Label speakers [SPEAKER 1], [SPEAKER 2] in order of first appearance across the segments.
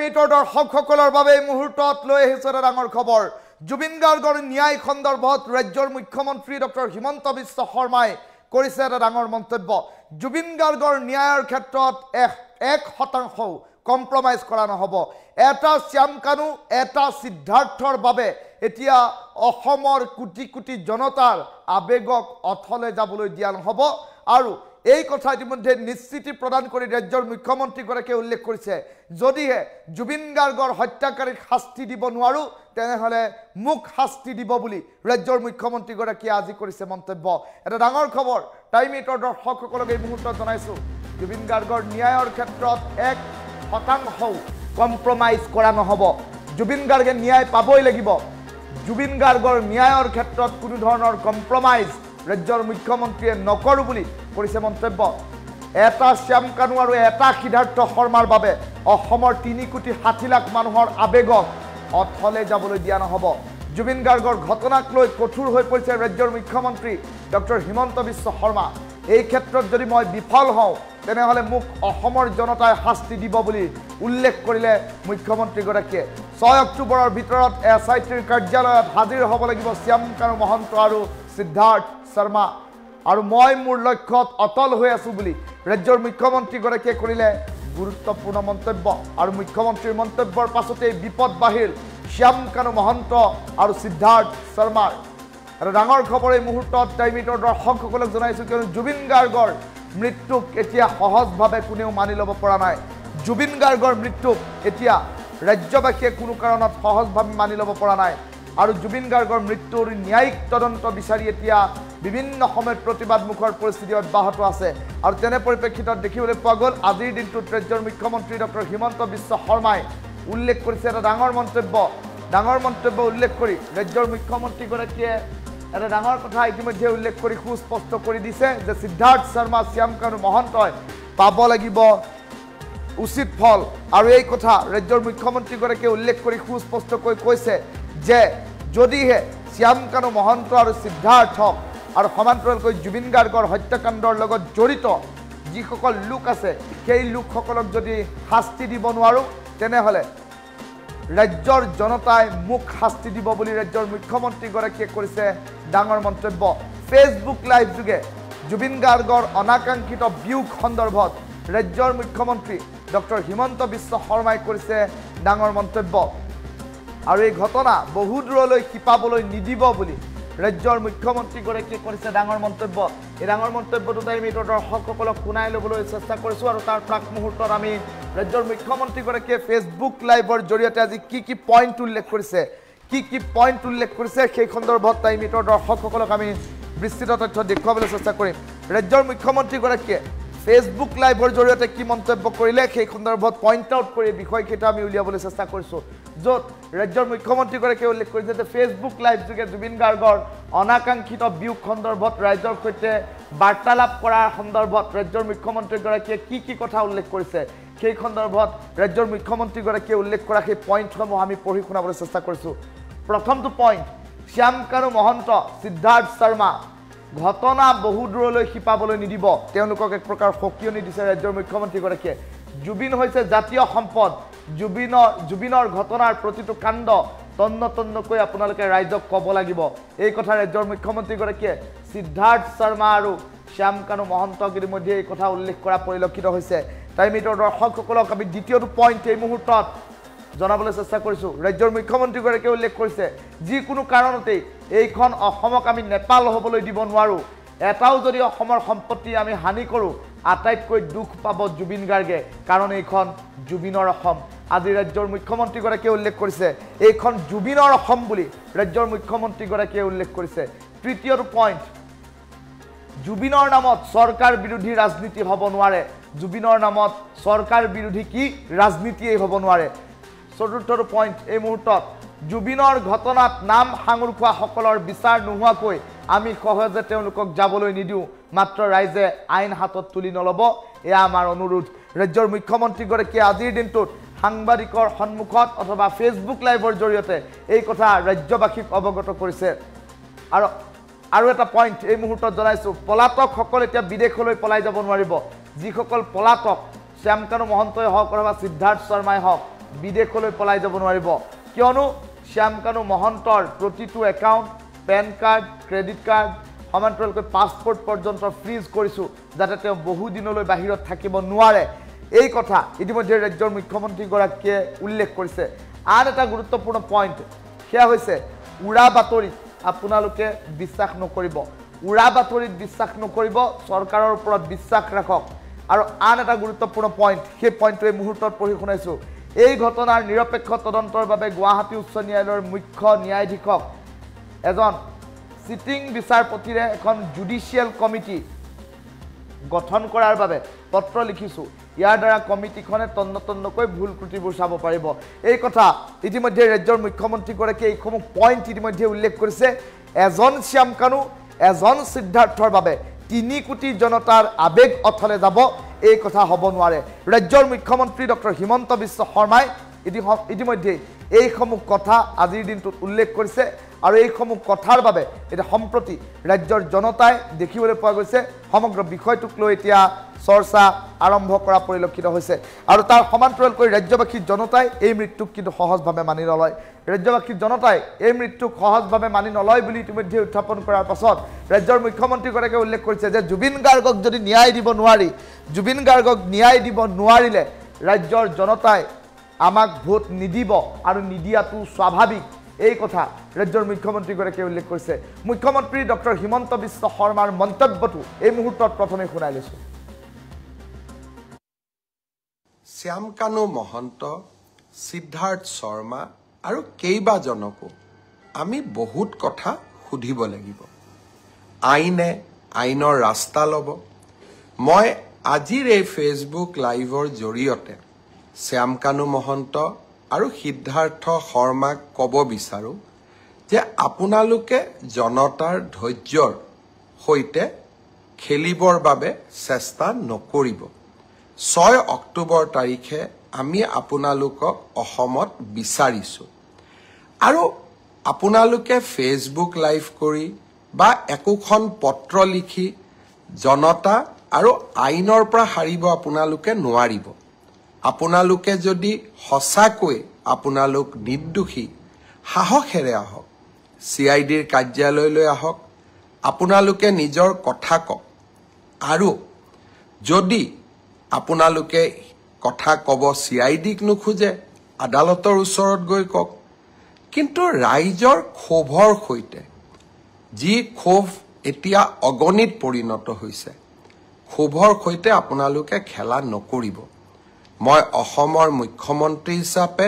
[SPEAKER 1] মিটৰ দৰ্শকসকলৰ বাবে এই মুহূৰ্তত লৈ আহিছে এটা ডাঙৰ খবৰ জুবিন গাৰ্গৰ ন্যায় সন্দৰ্ভত ৰাজ্যৰ মুখ্যমন্ত্ৰী ডক্টৰ হিমন্ত বিশ্ব শৰ্মাই কৰিছে এটা ডাঙৰ মন্তব্য জুবিন গাৰ্গৰ ন্যায়ৰ ক্ষেত্ৰত 1% কম্প্ৰমাইজ কৰা নহব এটা শ্যাম কানু এটা সিদ্ধাৰ্থৰ বাবে এতিয়া অসমৰ কোটি কোটি জনতাৰ আবেগক অথলে যাবলৈ দিয়া নহব আৰু এই কথা ইতিমধ্যে নিশ্চিতি প্ৰদান কৰি ৰাজ্যৰ মুখ্যমন্ত্ৰীগৰাকীয়ে উল্লেখ কৰিছে যদিহে জুবিন গাৰ্গৰ হত্যাকাৰীক শাস্তি দিব নোৱাৰো তেনেহলে মুখ শাস্তি দিব বুলি ৰাজ্যৰ মুখ্যমন্ত্ৰীগৰাকীয়ে আজি কৰিছে মন্তব্য এটা ডাঙৰ খবৰ টাইম ইটৰ দৰ্শকসকলক এই মুহূৰ্তত জনাইছো জুবিন গাৰ্গৰ ন্যায়ৰ ক্ষেত্ৰত 1% কম্প্ৰমাইজ কৰা নহব জুবিন গাৰ্গে ন্যায় পাবই লাগিব জুবিন গাৰ্গৰ ন্যায়ৰ ক্ষেত্ৰত কোনো ধৰণৰ কম্প্ৰমাইজ ৰাজ্যৰ মুখ্যমন্ত্ৰীয়ে নকৰো বুলি কৰিছে মন্তব্য এটা শ্যাম কানু আৰু এটা সিদ্ধাৰ্থ শৰ্মাৰ বাবে অসমৰ 3 কোটি 60 লাখ মানুহৰ আবেগক অথলে যাবলৈ দিয়া নহব জুবিন গাৰ্গৰ ঘটনাক লৈ কঠোৰ হৈ পৰিছে ৰাজ্যৰ মুখ্যমন্ত্ৰী ডক্টৰ হিমন্ত বিশ্ব শৰ্মা এই ক্ষেত্ৰত যদি মই বিফল হওঁ তেনেহলে মোক অসমৰ জনতাই শাস্তি দিব বুলি উল্লেখ কৰিলে মুখ্যমন্ত্ৰীগৰাকীয়ে 6 অক্টোবৰৰ ভিতৰত এছআইটিৰ কাৰ্যালয়ত হাজিৰ হ'ব লাগিব শ্যাম কানু মহন্ত আৰু সিদ্ধাৰ্থ শৰ্মা আৰু মই মোৰ লক্ষ্যত অটল হৈ আছো বুলি ৰাজ্যৰ মুখ্যমন্ত্ৰীগৰাকীয়ে কৰিলে গুৰুত্বপূৰ্ণ মন্তব্য আৰু মুখ্যমন্ত্ৰীৰ মন্তব্যৰ পাছতে বিপদ বাহিৰ শ্যাম কানু মহন্ত আৰু সিদ্ধাৰ্থ শৰ্মাৰ আৰু ডাঙৰ খবৰ এই মুহূৰ্তত টাইমিটৰ দৰ্শকসকলক জনাইছো কিয়নো জুবিন গাৰ্গৰ মৃত্যুক এতিয়া সহজভাৱে কোনেও মানি ল'ব পৰা নাই জুবিন গাৰ্গৰ মৃত্যুক এতিয়া ৰাজ্যবাসীয়ে কোনো কাৰণত সহজভাৱে মানি ল'ব পৰা নাই আৰু জুবিন গাৰ্গৰ মৃত্যুৰ ন্যায়িক তদন্ত বিচাৰি এতিয়া বিভিন্ন সময়ত প্ৰতিবাদমুখৰ পৰিস্থিতি অব্যাহত আছে আৰু তেনে পৰিপ্ৰেক্ষিতত দেখিবলৈ পোৱা গ'ল আজিৰ দিনটোত ৰাজ্যৰ মুখ্যমন্ত্ৰী ডক্টৰ হিমন্ত বিশ্ব শৰ্মাই উল্লেখ কৰিছে এটা ডাঙৰ মন্তব্য উল্লেখ কৰি ৰাজ্যৰ মুখ্যমন্ত্ৰীগৰাকীয়ে এটা ডাঙৰ কথা ইতিমধ্যে উল্লেখ কৰি সুস্পষ্ট কৰি দিছে যে সিদ্ধাৰ্থ শৰ্মা শ্যাম কানু মহন্তই পাব লাগিব উচিত ফল আৰু এই কথা ৰাজ্যৰ মুখ্যমন্ত্ৰীগৰাকীয়ে উল্লেখ কৰি সুস্পষ্টকৈ কৈছে যে যদিহে শ্যাম কানু মহন্ত আৰু সিদ্ধাৰ্থক আৰু সমান্তৰালকৈ জুবিন গাৰ্গৰ হত্যাকাণ্ডৰ লগত জড়িত যিসকল লোক আছে সেই লোকসকলক যদি শাস্তি দিব নোৱাৰো তেনেহলে ৰাজ্যৰ জনতাই মুখ শাস্তি দিব বুলি ৰাজ্যৰ মুখ্যমন্ত্ৰীগৰাকীয়ে কৰিছে ডাঙৰ মন্তব্য ফেচবুক লাইভ যোগে জুবিন গাৰ্গৰ অনাকাংক্ষিত বিয়োগ সন্দৰ্ভত ৰাজ্যৰ মুখ্যমন্ত্ৰী ডক্টৰ হিমন্ত বিশ্ব শৰ্মাই কৰিছে ডাঙৰ মন্তব্য আৰু এই ঘটনা বহু দূৰলৈ শিপাবলৈ নিদিব বুলি ৰাজ্যৰ মুখ্যমন্ত্ৰীগৰাকীয়ে কৰিছে ডাঙৰ মন্তব্য এই ডাঙৰ মন্তব্যটো টাইম ইটৰ দৰ্শকসকলক শুনাই ল'বলৈ চেষ্টা কৰিছো আৰু তাৰ প্ৰাক মুহূৰ্তত আমি ৰাজ্যৰ মুখ্যমন্ত্ৰীগৰাকীয়ে ফেচবুক লাইভৰ জৰিয়তে আজি কি পইণ্ট উল্লেখ কৰিছে সেই সন্দৰ্ভত টাইম ইটৰ দৰ্শকসকলক আমি বিস্তৃত তথ্য দেখুৱাবলৈ চেষ্টা কৰিম ৰাজ্যৰ মুখ্যমন্ত্ৰীগৰাকীয়ে ফেচবুক লাইভৰ জৰিয়তে কি মন্তব্য কৰিলে সেই সন্দৰ্ভত পইণ্ট আউট কৰি বিষয়কেইটা আমি উলিয়াবলৈ চেষ্টা কৰিছো য'ত ৰাজ্যৰ মুখ্যমন্ত্ৰীগৰাকীয়ে উল্লেখ কৰিছে যে ফেচবুক লাইভ যোগে জুবিন গাৰ্গৰ অনাকাংক্ষিত বিয়োগ সন্দৰ্ভত ৰাজ্যৰ সৈতে বাৰ্তালাপ কৰাৰ সন্দৰ্ভত ৰাজ্যৰ মুখ্যমন্ত্ৰীগৰাকীয়ে কি কথা উল্লেখ কৰিছে সেই সন্দৰ্ভত ৰাজ্যৰ মুখ্যমন্ত্ৰীগৰাকীয়ে উল্লেখ কৰা সেই পইণ্টসমূহ আমি পঢ়ি শুনাবলৈ চেষ্টা কৰিছো প্ৰথমটো পইণ্ট শ্যাম কানু মহন্ত সিদ্ধাৰ্থ শৰ্মা ঘটনা বহু দূৰলৈ শিপাবলৈ নিদিব তেওঁলোকক এক প্ৰকাৰ সকিয়নি দিছে ৰাজ্যৰ মুখ্যমন্ত্ৰীগৰাকীয়ে জুবিন হৈছে জাতীয় সম্পদ জুবিনৰ ঘটনাৰ প্ৰতিটো কাণ্ড তন্নকৈ আপোনালোকে ৰাইজক ক'ব লাগিব এই কথা ৰাজ্যৰ মুখ্যমন্ত্ৰীগৰাকীয়ে সিদ্ধাৰ্থ শৰ্মা আৰু শ্যাম কানু মহন্তক ইতিমধ্যে এই কথা উল্লেখ কৰা পৰিলক্ষিত হৈছে টাইম ইটৰ দৰ্শকসকলক আমি দ্বিতীয়টো পইণ্ট এই মুহূৰ্তত জনাবলৈ চেষ্টা কৰিছো ৰাজ্যৰ মুখ্যমন্ত্ৰীগৰাকীয়ে উল্লেখ কৰিছে যিকোনো কাৰণতেই এইখন অসমক আমি নেপাল হ'বলৈ দিব নোৱাৰো এটাও যদি অসমৰ সম্পত্তি আমি হানি কৰোঁ আটাইতকৈ দুখ পাব জুবিন গাৰ্গে কাৰণ এইখন জুবিনৰ অসম আজি ৰাজ্যৰ মুখ্যমন্ত্ৰীগৰাকীয়ে উল্লেখ কৰিছে এইখন জুবিনৰ অসম বুলি ৰাজ্যৰ মুখ্যমন্ত্ৰীগৰাকীয়ে উল্লেখ কৰিছে তৃতীয়টো পইণ্ট জুবিনৰ নামত চৰকাৰ বিৰোধী ৰাজনীতি হ'ব নোৱাৰে জুবিনৰ নামত চৰকাৰ বিৰোধী কি ৰাজনীতিয়ে হ'ব নোৱাৰে চতুৰ্থটো পইণ্ট এই মুহূৰ্তত জুবিনৰ ঘটনাত নাম সাঙুৰ খোৱা সকলৰ বিচাৰ নোহোৱাকৈ আমি সহজে তেওঁলোকক যাবলৈ নিদিওঁ মাত্ৰ ৰাইজে আইন হাতত তুলি নল'ব এয়া আমাৰ অনুৰোধ ৰাজ্যৰ মুখ্যমন্ত্ৰীগৰাকীয়ে আজিৰ দিনটোত সাংবাদিকৰ সন্মুখত অথবা ফেচবুক লাইভৰ জৰিয়তে এই কথা ৰাজ্যবাসীক অৱগত কৰিছে আৰু এটা পইণ্ট এই মুহূৰ্তত জনাইছো পলাতকসকল এতিয়া বিদেশলৈ পলাই যাব নোৱাৰিব যিসকল পলাতক শ্যাম কানু মহন্তই হওক অথবা সিদ্ধাৰ্থ শৰ্মাই হওক বিদেশলৈ পলাই যাব নোৱাৰিব কিয়নো শ্যাম কানু মহন্তৰ প্ৰতিটো account PAN card credit card সমান্তৰালকৈ পাছপোৰ্ট পৰ্যন্ত ফ্ৰিজ কৰিছোঁ যাতে তেওঁ বহু দিনলৈ বাহিৰত থাকিব নোৱাৰে এই কথা ইতিমধ্যে ৰাজ্যৰ মুখ্যমন্ত্ৰীগৰাকীয়ে উল্লেখ কৰিছে আন এটা গুৰুত্বপূৰ্ণ পইণ্ট সেয়া হৈছে উৰা বাতৰিত আপোনালোকে বিশ্বাস নকৰিব উৰা বাতৰিত বিশ্বাস নকৰিব চৰকাৰৰ ওপৰত বিশ্বাস ৰাখক আৰু আন এটা গুৰুত্বপূৰ্ণ পইণ্ট সেই পইণ্টটো এই মুহূৰ্তত পঢ়ি শুনাইছোঁ এই ঘটনাৰ নিৰপেক্ষ তদন্তৰ বাবে গুৱাহাটী উচ্চ ন্যায়ালয়ৰ মুখ্য ন্যায়াধীশক এজন সিটিং বিচাৰপতিৰে এখন জুডিচিয়েল কমিটি গঠন কৰাৰ বাবে পত্ৰ লিখিছোঁ ইয়াৰ দ্বাৰা কমিটিখনে তন্নতন্নকৈ ভুল ত্ৰুটিবোৰ চাব পাৰিব এই কথা ইতিমধ্যে ৰাজ্যৰ মুখ্যমন্ত্ৰীগৰাকীয়ে এইসমূহ পইণ্ট ইতিমধ্যে উল্লেখ কৰিছে এজন শ্যাম কানু এজন সিদ্ধাৰ্থৰ বাবে 3 কোটি জনতাৰ আবেগ অথলে যাব এই কথা হ'ব নোৱাৰে ৰাজ্যৰ মুখ্যমন্ত্ৰী ডক্টৰ হিমন্ত বিশ্ব শৰ্মাই ইতিমধ্যে এইসমূহ কথা আজিৰ দিনটোত উল্লেখ কৰিছে আৰু এইসমূহ কথাৰ বাবে এটা সম্প্ৰতি ৰাজ্যৰ জনতাই দেখিবলৈ পোৱা গৈছে সমগ্ৰ বিষয়টোক লৈ এতিয়া চৰ্চা আৰম্ভ কৰা পৰিলক্ষিত হৈছে আৰু তাৰ সমান্তৰালকৈ ৰাজ্যবাসীৰ জনতাই এই মৃত্যুক কিন্তু সহজভাৱে মানি নলয় ৰাজ্যবাসীৰ জনতাই এই মৃত্যুক সহজভাৱে মানি নলয় বুলি ইতিমধ্যে উত্থাপন কৰাৰ পাছত ৰাজ্যৰ মুখ্যমন্ত্ৰীগৰাকীয়ে উল্লেখ কৰিছে যে জুবিন গাৰ্গক যদি ন্যায় দিব নোৱাৰি জুবিন গাৰ্গক ন্যায় দিব নোৱাৰিলে ৰাজ্যৰ জনতাই আমাক ভোট নিদিব আৰু নিদিয়াটো স্বাভাৱিক এই কথা ৰাজ্যৰ মুখ্যমন্ত্ৰীগৰাকীয়ে উল্লেখ কৰিছে মুখ্যমন্ত্ৰী ডক্টৰ হিমন্ত বিশ্ব শৰ্মাৰ মন্তব্যটো এই মুহূৰ্তত প্ৰথমে শুনাই লৈছোঁ
[SPEAKER 2] শ্যাম কানু মহন্ত সিদ্ধাৰ্থ শৰ্মা আৰু কেইবাজনকো আমি বহুত কথা সুধিব লাগিব আইনে আইনৰ ৰাস্তা ল'ব মই আজিৰ এই ফেচবুক লাইভৰ জৰিয়তে শ্যাম কানু মহন্ত আৰু সিদ্ধাৰ্থ শৰ্মাক ক'ব বিচাৰোঁ যে আপোনালোকে জনতাৰ ধৈৰ্যৰ সৈতে খেলিবৰ বাবে চেষ্টা নকৰিব 6 অক্টোবৰ তাৰিখে আমি আপোনালোকক অসমত বিচাৰিছোঁ আৰু আপোনালোকে ফেচবুক লাইভ কৰি বা একোখন পত্ৰ লিখি জনতা আৰু আইনৰ পৰা হাৰিব আপোনালোকে নোৱাৰিব আপোনালোকে যদি সঁচাকৈ আপোনালোক নিৰ্দোষী সাহসেৰে আহক CIDৰ কাৰ্যালয়লৈ আহক আপোনালোকে নিজৰ কথা কওক আৰু যদি আপোনালোকে কথা ক'ব CIDক নোখোজে আদালতৰ ওচৰত গৈ কওক কিন্তু ৰাইজৰ ক্ষোভৰ সৈতে যি ক্ষোভ এতিয়া অগণিত পৰিণত হৈছে ক্ষোভৰ সৈতে আপোনালোকে খেলা নকৰিব মই অসমৰ মুখ্যমন্ত্ৰী হিচাপে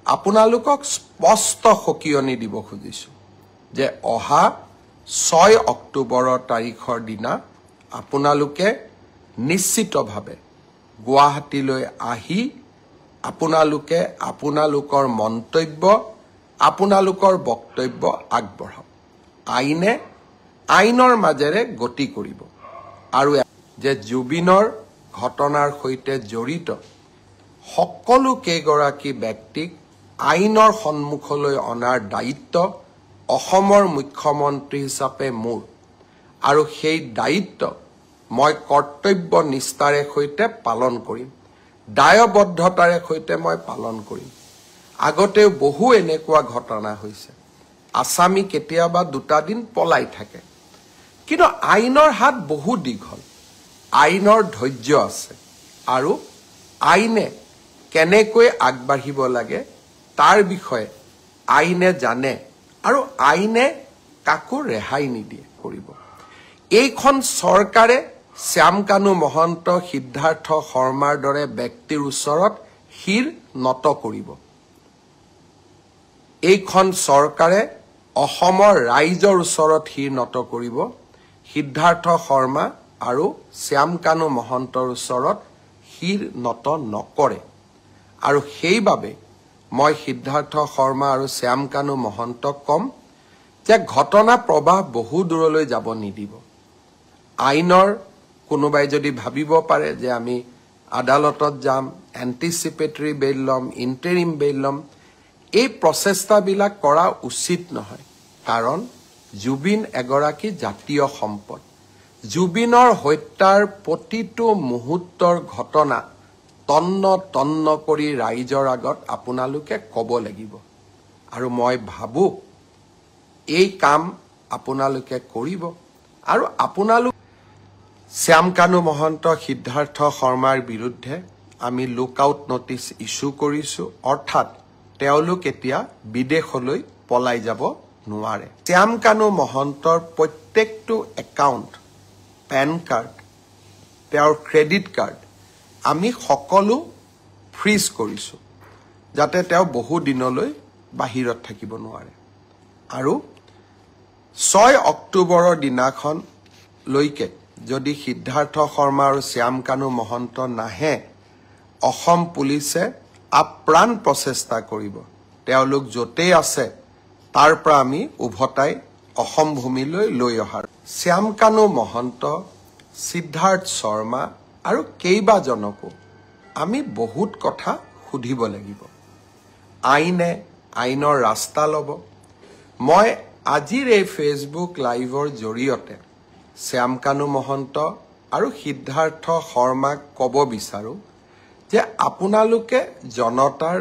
[SPEAKER 2] আপোনালোকক স্পষ্ট সকিয়নি দিব খুজিছোঁ যে অহা 6 অক্টোবৰৰ তাৰিখৰ দিনা আপোনালোকে নিশ্চিতভাৱে গুৱাহাটীলৈ আহি আপোনালোকে আপোনালোকৰ মন্তব্য আপোনালোকৰ বক্তব্য আগবঢ়াওক আইনে আইনৰ মাজেৰে গতি কৰিব আৰু যে জুবিনৰ ঘটনাৰ সৈতে জড়িত সকলো কেইগৰাকী ব্যক্তিক আইনৰ সন্মুখলৈ অনাৰ দায়িত্ব অসমৰ মুখ্যমন্ত্ৰী হিচাপে মোৰ আৰু সেই দায়িত্ব মই কৰ্তব্য নিষ্ঠাৰে সৈতে পালন কৰিম দায়বদ্ধতাৰে সৈতে মই পালন কৰিম আগতেও বহু এনেকুৱা ঘটনা হৈছে আসামী কেতিয়াবা 2টা দিন পলাই থাকে কিন্তু আইনৰ হাত বহু দীঘল আইনৰ ধৈৰ্য আছে আৰু আইনে কেনেকৈ আগবাঢ়িব লাগে তাৰ বিষয়ে আইনে জানে আৰু আইনে কাকো ৰেহাই নিদিয়ে কৰিব এইখন চৰকাৰে শ্যাম কানু মহন্ত সিদ্ধাৰ্থ শৰ্মাৰ দৰে ব্যক্তিৰ ওচৰত শিৰ নত কৰিব এইখন চৰকাৰে অসমৰ ৰাইজৰ ওচৰত শিৰ নত কৰিব সিদ্ধাৰ্থ শৰ্মা আৰু শ্যাম কানু মহন্তৰ ওচৰত শিৰ নত নকৰে আৰু সেইবাবে মই সিদ্ধাৰ্থ শৰ্মা আৰু শ্যাম কানু মহন্তক কম যে ঘটনা প্ৰবাহ বহু দূৰলৈ যাব নিদিব আইনৰ কোনোবাই যদি ভাবিব পাৰে যে আমি আদালতত যাম এন্টিসিপেটৰী বেইল লম ইন্টাৰিম বেইল লম এই প্ৰচেষ্টাবিলাক কৰা উচিত নহয় কাৰণ জুবিন এগৰাকী জাতীয় সম্পদ জুবিনৰ হত্যাৰ প্ৰতিটো মুহূৰ্তৰ ঘটনা তন্ন তন্ন কৰি ৰাইজৰ আগত আপোনালোকে ক'ব লাগিব আৰু মই ভাবো এই কাম আপোনালোকে কৰিব আৰু আপোনালোক শ্যামকানু মহন্ত সিদ্ধাৰ্থ শৰ্মাৰ বিৰুদ্ধে আমি লুকআউট নটিচ ইস্যু কৰিছো অৰ্থাৎ তেওঁলোক এতিয়া বিদেশলৈ পলাই যাব নোৱাৰে শ্যামকানু মহন্তৰ প্ৰত্যেকটো একাউণ্ট পেন কাৰ্ড তেওঁৰ ক্ৰেডিট কাৰ্ড আমি সকলো ফ্ৰিজ কৰিছো যাতে তেওঁ বহু দিনলৈ বাহিৰত থাকিব নোৱাৰে আৰু 6 অক্টোবৰৰ দিনাখন লৈকে যদি সিদ্ধাৰ্থ শৰ্মা আৰু শ্যামকানু মহন্ত নাহে অসম পুলিচে আপ্ৰাণ প্ৰচেষ্টা কৰিব তেওঁলোক য'তেই আছে তাৰ পৰা আমি উভতাই অসম ভূমিলৈ লৈ অহাৰ শ্যামকানু মহন্ত সিদ্ধাৰ্থ শৰ্মা আৰু কেইবাজনকো আমি বহুত কথা সুধিব লাগিব আইনে আইনৰ ৰাস্তা ল'ব মই আজিৰ এই ফেচবুক লাইভৰ জৰিয়তে শ্যামকানু মহন্ত আৰু সিদ্ধাৰ্থ শৰ্মাক ক'ব বিচাৰো যে আপোনালোকে জনতাৰ